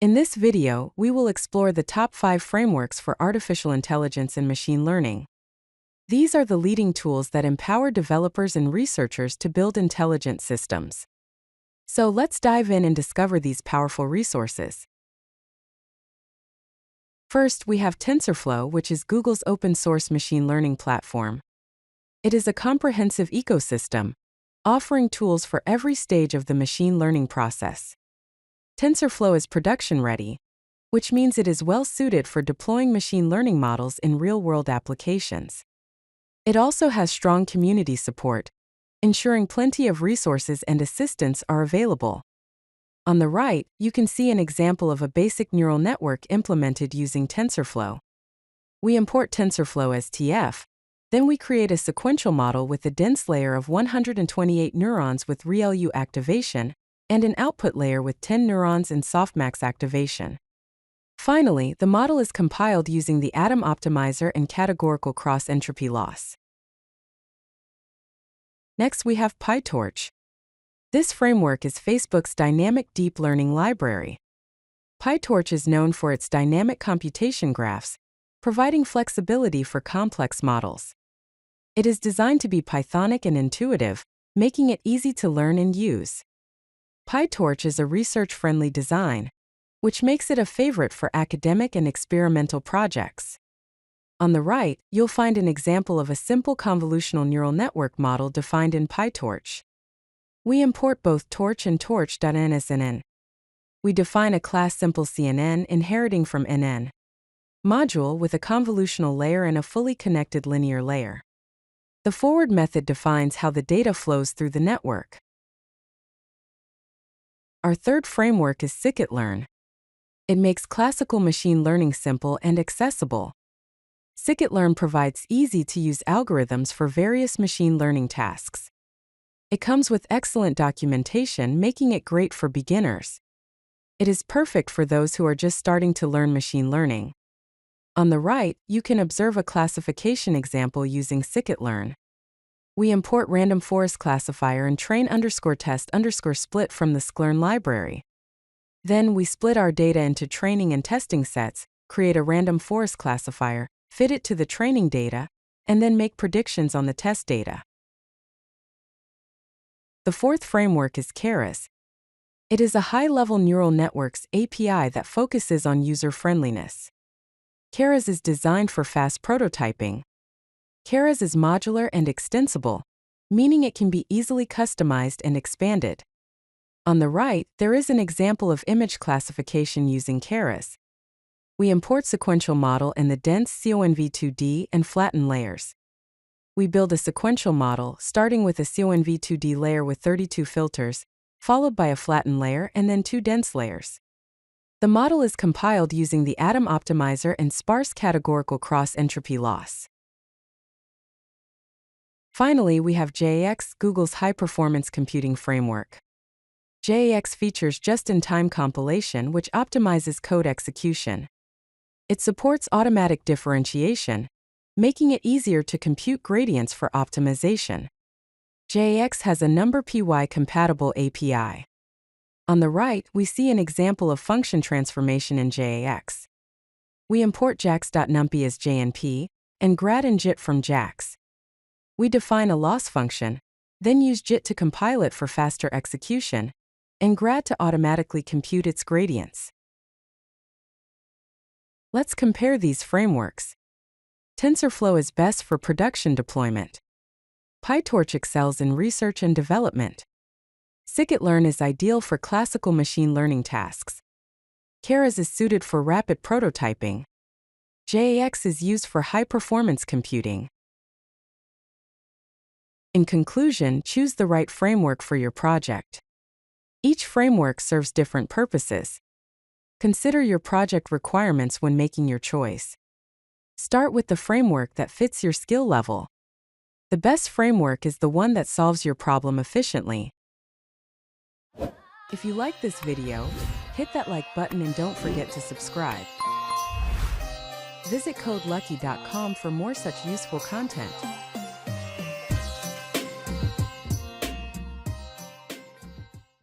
In this video, we will explore the top 5 frameworks for artificial intelligence and machine learning. These are the leading tools that empower developers and researchers to build intelligent systems. So let's dive in and discover these powerful resources. First, we have TensorFlow, which is Google's open-source machine learning platform. It is a comprehensive ecosystem, offering tools for every stage of the machine learning process. TensorFlow is production-ready, which means it is well-suited for deploying machine learning models in real-world applications. It also has strong community support, ensuring plenty of resources and assistance are available. On the right, you can see an example of a basic neural network implemented using TensorFlow. We import TensorFlow as TF, then we create a sequential model with a dense layer of 128 neurons with ReLU activation, and an output layer with 10 neurons in softmax activation. Finally, the model is compiled using the Atom Optimizer and categorical cross-entropy loss. Next, we have PyTorch. This framework is Facebook's dynamic deep learning library. PyTorch is known for its dynamic computation graphs, providing flexibility for complex models. It is designed to be Pythonic and intuitive, making it easy to learn and use. PyTorch is a research-friendly design, which makes it a favorite for academic and experimental projects. On the right, you'll find an example of a simple convolutional neural network model defined in PyTorch. We import both torch and torch.nsnn. We define a class simple CNN inheriting from NN module with a convolutional layer and a fully connected linear layer. The forward method defines how the data flows through the network. Our third framework is Scikit-learn. It makes classical machine learning simple and accessible. Scikit-learn provides easy-to-use algorithms for various machine learning tasks. It comes with excellent documentation, making it great for beginners. It is perfect for those who are just starting to learn machine learning. On the right, you can observe a classification example using Scikit-learn. We import random forest classifier and train_test_split from the Scikit-learn library. Then we split our data into training and testing sets, create a random forest classifier, fit it to the training data, and then make predictions on the test data. The fourth framework is Keras. It is a high-level neural networks API that focuses on user-friendliness. Keras is designed for fast prototyping. Keras is modular and extensible, meaning it can be easily customized and expanded. On the right, there is an example of image classification using Keras. We import sequential model and the dense CONV2D and flatten layers. We build a sequential model, starting with a CONV2D layer with 32 filters, followed by a flatten layer and then 2 dense layers. The model is compiled using the Atom Optimizer and sparse categorical cross-entropy loss. Finally, we have JAX, Google's high-performance computing framework. JAX features just-in-time compilation, which optimizes code execution. It supports automatic differentiation, making it easier to compute gradients for optimization. JAX has a NumPy-compatible API. On the right, we see an example of function transformation in JAX. We import JAX.NumPy as JNP, and grad and JIT from JAX. We define a loss function, then use JIT to compile it for faster execution, and grad to automatically compute its gradients. Let's compare these frameworks. TensorFlow is best for production deployment. PyTorch excels in research and development. Scikit-learn is ideal for classical machine learning tasks. Keras is suited for rapid prototyping. JAX is used for high-performance computing. In conclusion, choose the right framework for your project. Each framework serves different purposes. Consider your project requirements when making your choice. Start with the framework that fits your skill level. The best framework is the one that solves your problem efficiently. If you like this video, hit that like button and don't forget to subscribe. Visit codelucky.com for more such useful content.